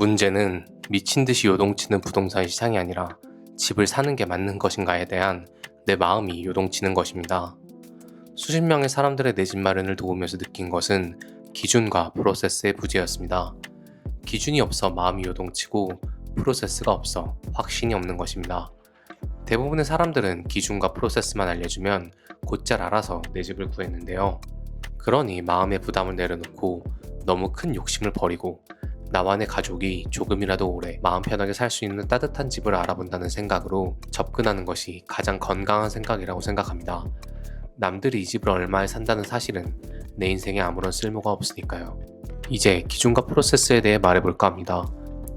문제는 미친 듯이 요동치는 부동산 시장이 아니라 집을 사는 게 맞는 것인가에 대한 내 마음이 요동치는 것입니다. 수십 명의 사람들의 내 집 마련을 도우면서 느낀 것은 기준과 프로세스의 부재였습니다. 기준이 없어 마음이 요동치고 프로세스가 없어 확신이 없는 것입니다. 대부분의 사람들은 기준과 프로세스만 알려주면 곧잘 알아서 내 집을 구했는데요. 그러니 마음의 부담을 내려놓고 너무 큰 욕심을 버리고 나와 내 가족이 조금이라도 오래 마음 편하게 살 수 있는 따뜻한 집을 알아본다는 생각으로 접근하는 것이 가장 건강한 생각이라고 생각합니다. 남들이 이 집을 얼마에 산다는 사실은 내 인생에 아무런 쓸모가 없으니까요. 이제 기준과 프로세스에 대해 말해볼까 합니다.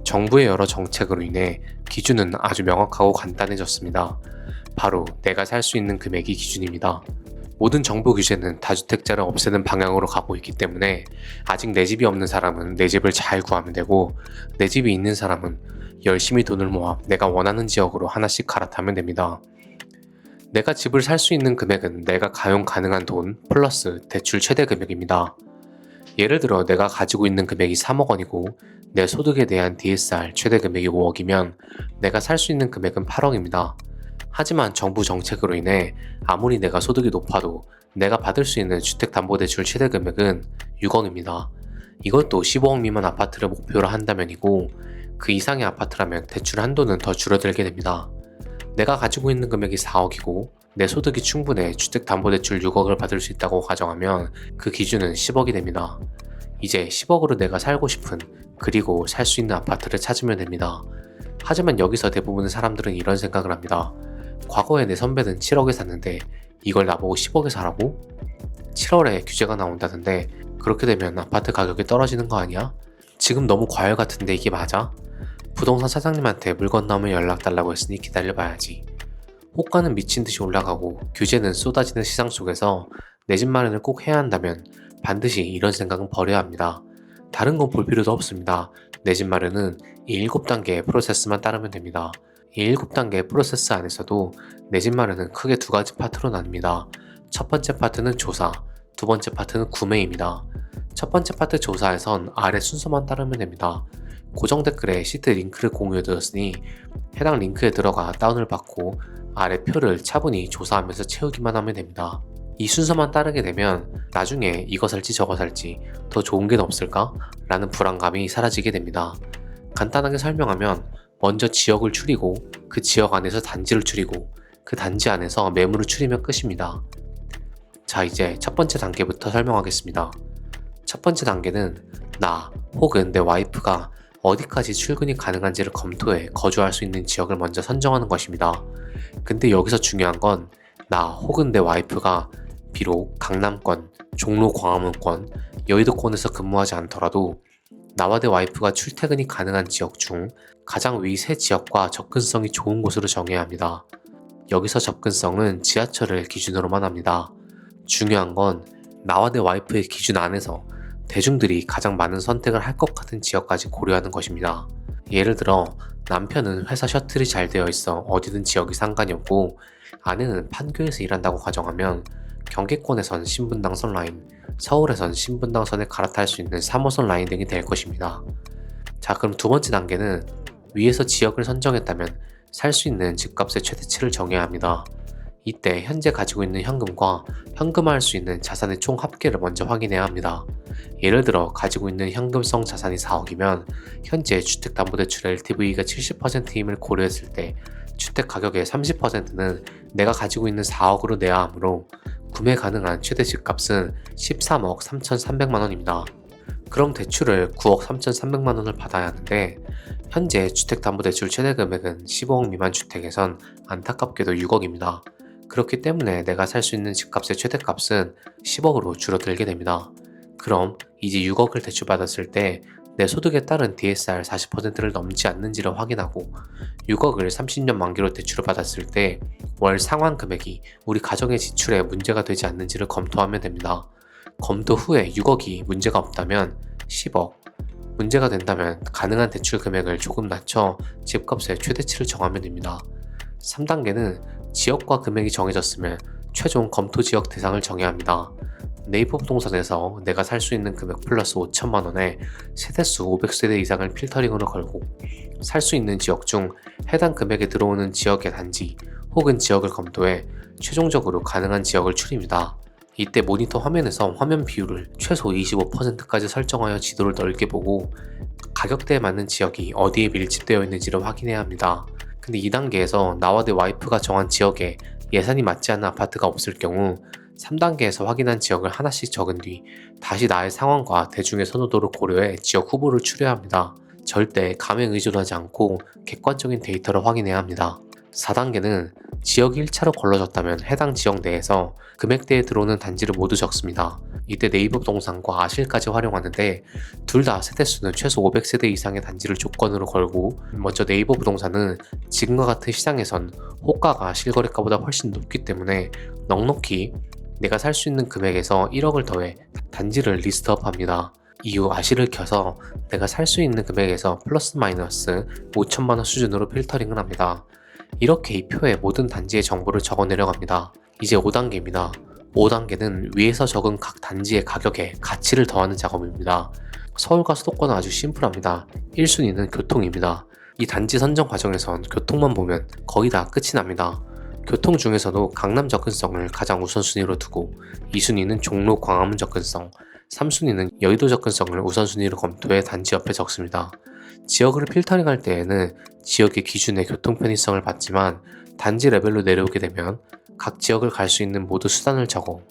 정부의 여러 정책으로 인해 기준은 아주 명확하고 간단해졌습니다. 바로 내가 살 수 있는 금액이 기준입니다. 모든 정부 규제는 다주택자를 없애는 방향으로 가고 있기 때문에 아직 내 집이 없는 사람은 내 집을 잘 구하면 되고, 내 집이 있는 사람은 열심히 돈을 모아 내가 원하는 지역으로 하나씩 갈아타면 됩니다. 내가 집을 살 수 있는 금액은 내가 가용 가능한 돈 플러스 대출 최대 금액입니다. 예를 들어 내가 가지고 있는 금액이 3억 원이고 내 소득에 대한 DSR 최대 금액이 5억이면 내가 살 수 있는 금액은 8억입니다. 하지만 정부 정책으로 인해 아무리 내가 소득이 높아도 내가 받을 수 있는 주택담보대출 최대 금액은 6억입니다. 이것도 15억 미만 아파트를 목표로 한다면이고, 그 이상의 아파트라면 대출 한도는 더 줄어들게 됩니다. 내가 가지고 있는 금액이 4억이고 내 소득이 충분해 주택담보대출 6억을 받을 수 있다고 가정하면 그 기준은 10억이 됩니다. 이제 10억으로 내가 살고 싶은, 그리고 살 수 있는 아파트를 찾으면 됩니다. 하지만 여기서 대부분의 사람들은 이런 생각을 합니다. 과거에 내 선배는 7억에 샀는데 이걸 나보고 10억에 사라고? 7월에 규제가 나온다는데 그렇게 되면 아파트 가격이 떨어지는 거 아니야? 지금 너무 과열 같은데 이게 맞아? 부동산 사장님한테 물건 나오면 연락 달라고 했으니 기다려봐야지. 호가는 미친 듯이 올라가고 규제는 쏟아지는 시장 속에서 내 집 마련을 꼭 해야 한다면 반드시 이런 생각은 버려야 합니다. 다른 건 볼 필요도 없습니다. 내 집 마련은 이 7단계의 프로세스만 따르면 됩니다. 이 7단계의 프로세스 안에서도 내 집 마련은 크게 두 가지 파트로 나뉩니다. 첫 번째 파트는 조사, 두 번째 파트는 구매입니다. 첫 번째 파트 조사에선 아래 순서만 따르면 됩니다. 고정 댓글에 시트 링크를 공유해두었으니 해당 링크에 들어가 다운을 받고 아래 표를 차분히 조사하면서 채우기만 하면 됩니다. 이 순서만 따르게 되면 나중에 이거 살지 저거 살지 더 좋은 게 없을까? 라는 불안감이 사라지게 됩니다. 간단하게 설명하면 먼저 지역을 추리고 그 지역 안에서 단지를 추리고 그 단지 안에서 매물을 추리면 끝입니다. 자, 이제 첫 번째 단계부터 설명하겠습니다. 첫 번째 단계는 나 혹은 내 와이프가 어디까지 출근이 가능한지를 검토해 거주할 수 있는 지역을 먼저 선정하는 것입니다. 근데 여기서 중요한 건 나 혹은 내 와이프가 비록 강남권, 종로 광화문권, 여의도권에서 근무하지 않더라도 나와 내 와이프가 출퇴근이 가능한 지역 중 가장 위 세 지역과 접근성이 좋은 곳으로 정해야 합니다. 여기서 접근성은 지하철을 기준으로만 합니다. 중요한 건 나와 내 와이프의 기준 안에서 대중들이 가장 많은 선택을 할 것 같은 지역까지 고려하는 것입니다. 예를 들어 남편은 회사 셔틀이 잘 되어 있어 어디든 지역이 상관이 없고 아내는 판교에서 일한다고 가정하면 경기권에선 신분당선 라인, 서울에선 신분당선에 갈아탈 수 있는 3호선 라인 등이 될 것입니다. 자, 그럼 두 번째 단계는 위에서 지역을 선정했다면 살 수 있는 집값의 최대치를 정해야 합니다. 이때 현재 가지고 있는 현금과 현금화할 수 있는 자산의 총 합계를 먼저 확인해야 합니다. 예를 들어 가지고 있는 현금성 자산이 4억이면 현재 주택담보대출 LTV가 70%임을 고려했을 때 주택 가격의 30%는 내가 가지고 있는 4억으로 내야 하므로 구매 가능한 최대 집값은 13억 3,300만 원입니다. 그럼 대출을 9억 3,300만 원을 받아야 하는데 현재 주택담보대출 최대 금액은 15억 미만 주택에선 안타깝게도 6억입니다. 그렇기 때문에 내가 살 수 있는 집값의 최대값은 10억으로 줄어들게 됩니다. 그럼 이제 6억을 대출받았을 때 내 소득에 따른 DSR 40%를 넘지 않는지를 확인하고 6억을 30년 만기로 대출을 받았을 때 월 상환 금액이 우리 가정의 지출에 문제가 되지 않는지를 검토하면 됩니다. 검토 후에 6억이 문제가 없다면 10억, 문제가 된다면 가능한 대출 금액을 조금 낮춰 집값의 최대치를 정하면 됩니다. 3단계는 지역과 금액이 정해졌으면 최종 검토 지역 대상을 정해야 합니다. 네이버 부동산에서 내가 살 수 있는 금액 플러스 5천만 원에 세대수 500세대 이상을 필터링으로 걸고 살 수 있는 지역 중 해당 금액에 들어오는 지역의 단지 혹은 지역을 검토해 최종적으로 가능한 지역을 추립니다. 이때 모니터 화면에서 화면 비율을 최소 25%까지 설정하여 지도를 넓게 보고 가격대에 맞는 지역이 어디에 밀집되어 있는지를 확인해야 합니다. 근데 이 단계에서 나와 내 와이프가 정한 지역에 예산이 맞지 않는 아파트가 없을 경우 3단계에서 확인한 지역을 하나씩 적은 뒤 다시 나의 상황과 대중의 선호도를 고려해 지역 후보를 추려야 합니다. 절대 감에 의존하지 않고 객관적인 데이터를 확인해야 합니다. 4단계는 지역이 1차로 걸러졌다면 해당 지역 내에서 금액대에 들어오는 단지를 모두 적습니다. 이때 네이버 부동산과 아실까지 활용하는데 둘 다 세대수는 최소 500세대 이상의 단지를 조건으로 걸고 먼저 네이버 부동산은 지금과 같은 시장에선 호가가 실거래가보다 훨씬 높기 때문에 넉넉히 내가 살 수 있는 금액에서 1억을 더해 단지를 리스트업합니다. 이후 아실을 켜서 내가 살 수 있는 금액에서 플러스 마이너스 5천만원 수준으로 필터링을 합니다. 이렇게 이 표에 모든 단지의 정보를 적어 내려갑니다. 이제 5단계입니다. 5단계는 위에서 적은 각 단지의 가격에 가치를 더하는 작업입니다. 서울과 수도권은 아주 심플합니다. 1순위는 교통입니다. 이 단지 선정 과정에선 교통만 보면 거의 다 끝이 납니다. 교통 중에서도 강남 접근성을 가장 우선순위로 두고 2순위는 종로 광화문 접근성, 3순위는 여의도 접근성을 우선순위로 검토해 단지 옆에 적습니다. 지역을 필터링할 때에는 지역의 기준의 교통 편의성을 봤지만 단지 레벨로 내려오게 되면 각 지역을 갈 수 있는 모두 수단을 적어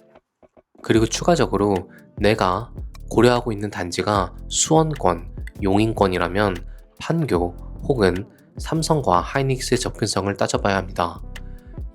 그리고 추가적으로 내가 고려하고 있는 단지가 수원권, 용인권이라면 판교 혹은 삼성과 하이닉스의 접근성을 따져봐야 합니다.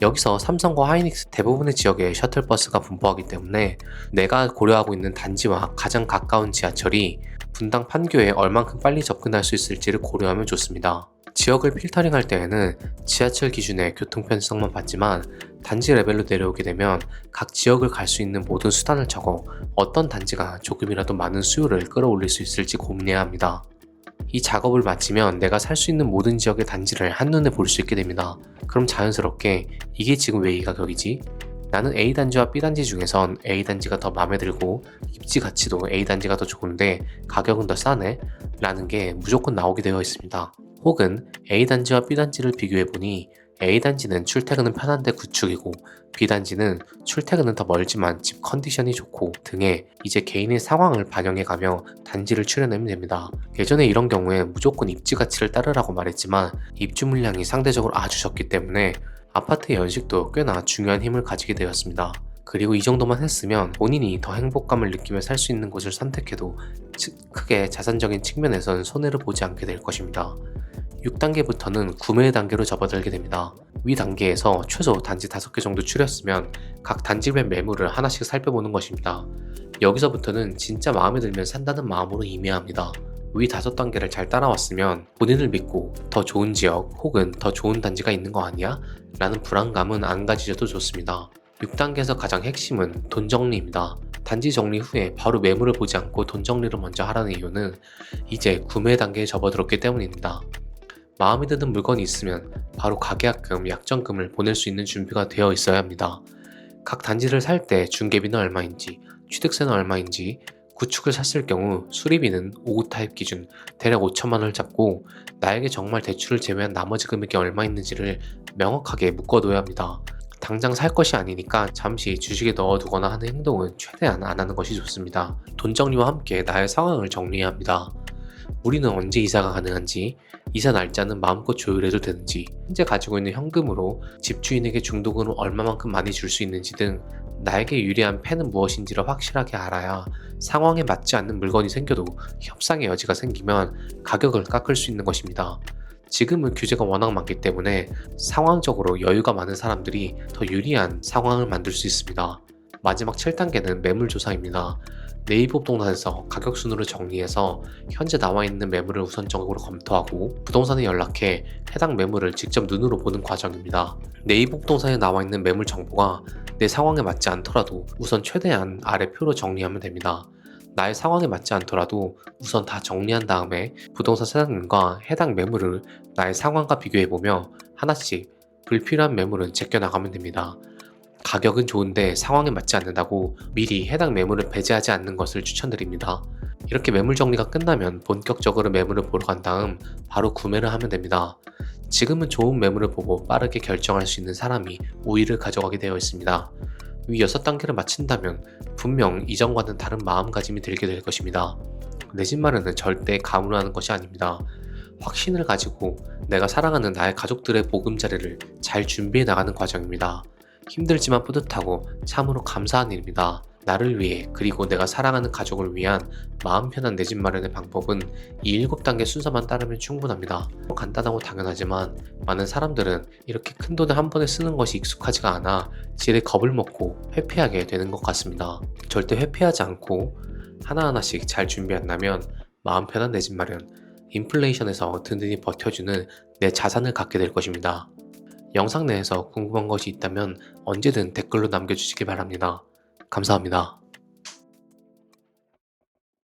여기서 삼성과 하이닉스 대부분의 지역에 셔틀버스가 분포하기 때문에 내가 고려하고 있는 단지와 가장 가까운 지하철이 분당 판교에 얼만큼 빨리 접근할 수 있을지를 고려하면 좋습니다. 지역을 필터링할 때에는 지하철 기준의 교통 편의성만 봤지만 단지 레벨로 내려오게 되면 각 지역을 갈 수 있는 모든 수단을 적어 어떤 단지가 조금이라도 많은 수요를 끌어올릴 수 있을지 고민해야 합니다. 이 작업을 마치면 내가 살 수 있는 모든 지역의 단지를 한눈에 볼 수 있게 됩니다. 그럼 자연스럽게 이게 지금 왜 이 가격이지? 나는 A단지와 B단지 중에선 A단지가 더 마음에 들고 입지 가치도 A단지가 더 좋은데 가격은 더 싸네? 라는 게 무조건 나오게 되어 있습니다. 혹은 A단지와 B단지를 비교해보니 A단지는 출퇴근은 편한데 구축이고 B단지는 출퇴근은 더 멀지만 집 컨디션이 좋고 등의 이제 개인의 상황을 반영해가며 단지를 추려내면 됩니다. 예전에 이런 경우에 무조건 입지 가치를 따르라고 말했지만 입주 물량이 상대적으로 아주 적기 때문에 아파트의 연식도 꽤나 중요한 힘을 가지게 되었습니다. 그리고 이 정도만 했으면 본인이 더 행복감을 느끼며 살 수 있는 곳을 선택해도 크게 자산적인 측면에선 손해를 보지 않게 될 것입니다. 6단계부터는 구매 단계로 접어들게 됩니다. 위 단계에서 최소 단지 5개 정도 추렸으면 각 단지별 매물을 하나씩 살펴보는 것입니다. 여기서부터는 진짜 마음에 들면 산다는 마음으로 임해야 합니다. 위 5단계를 잘 따라왔으면 본인을 믿고 더 좋은 지역 혹은 더 좋은 단지가 있는 거 아니야? 라는 불안감은 안 가지셔도 좋습니다. 6단계에서 가장 핵심은 돈 정리입니다. 단지 정리 후에 바로 매물을 보지 않고 돈 정리를 먼저 하라는 이유는 이제 구매 단계에 접어들었기 때문입니다. 마음에 드는 물건이 있으면 바로 가계약금, 약정금을 보낼 수 있는 준비가 되어 있어야 합니다. 각 단지를 살 때 중개비는 얼마인지, 취득세는 얼마인지, 구축을 샀을 경우 수리비는 5구 타입 기준 대략 5천만 원을 잡고 나에게 정말 대출을 제외한 나머지 금액이 얼마 있는지를 명확하게 묶어둬야 합니다. 당장 살 것이 아니니까 잠시 주식에 넣어두거나 하는 행동은 최대한 안 하는 것이 좋습니다. 돈 정리와 함께 나의 상황을 정리해야 합니다. 우리는 언제 이사가 가능한지, 이사 날짜는 마음껏 조율해도 되는지, 현재 가지고 있는 현금으로 집주인에게 중도금을 얼마만큼 많이 줄 수 있는지 등 나에게 유리한 패는 무엇인지를 확실하게 알아야 상황에 맞지 않는 물건이 생겨도 협상의 여지가 생기면 가격을 깎을 수 있는 것입니다. 지금은 규제가 워낙 많기 때문에 상황적으로 여유가 많은 사람들이 더 유리한 상황을 만들 수 있습니다. 마지막 7단계는 매물조사입니다. 네이버 부동산에서 가격 순으로 정리해서 현재 나와 있는 매물을 우선적으로 검토하고 부동산에 연락해 해당 매물을 직접 눈으로 보는 과정입니다. 네이버 부동산에 나와 있는 매물 정보가 내 상황에 맞지 않더라도 우선 최대한 아래 표로 정리하면 됩니다. 나의 상황에 맞지 않더라도 우선 다 정리한 다음에 부동산 사장님과 해당 매물을 나의 상황과 비교해보며 하나씩 불필요한 매물은 제껴나가면 됩니다. 가격은 좋은데 상황에 맞지 않는다고 미리 해당 매물을 배제하지 않는 것을 추천드립니다. 이렇게 매물 정리가 끝나면 본격적으로 매물을 보러 간 다음 바로 구매를 하면 됩니다. 지금은 좋은 매물을 보고 빠르게 결정할 수 있는 사람이 우위를 가져가게 되어 있습니다. 위 6단계를 마친다면 분명 이전과는 다른 마음가짐이 들게 될 것입니다. 내 집 마련은 절대 감으로 하는 것이 아닙니다. 확신을 가지고 내가 사랑하는 나의 가족들의 보금자리를 잘 준비해 나가는 과정입니다. 힘들지만 뿌듯하고 참으로 감사한 일입니다. 나를 위해 그리고 내가 사랑하는 가족을 위한 마음 편한 내 집 마련의 방법은 이 7단계 순서만 따르면 충분합니다. 간단하고 당연하지만 많은 사람들은 이렇게 큰 돈을 한 번에 쓰는 것이 익숙하지가 않아 지레 겁을 먹고 회피하게 되는 것 같습니다. 절대 회피하지 않고 하나하나씩 잘 준비한다면 마음 편한 내 집 마련, 인플레이션에서 든든히 버텨주는 내 자산을 갖게 될 것입니다. 영상 내에서 궁금한 것이 있다면 언제든 댓글로 남겨주시기 바랍니다. 감사합니다.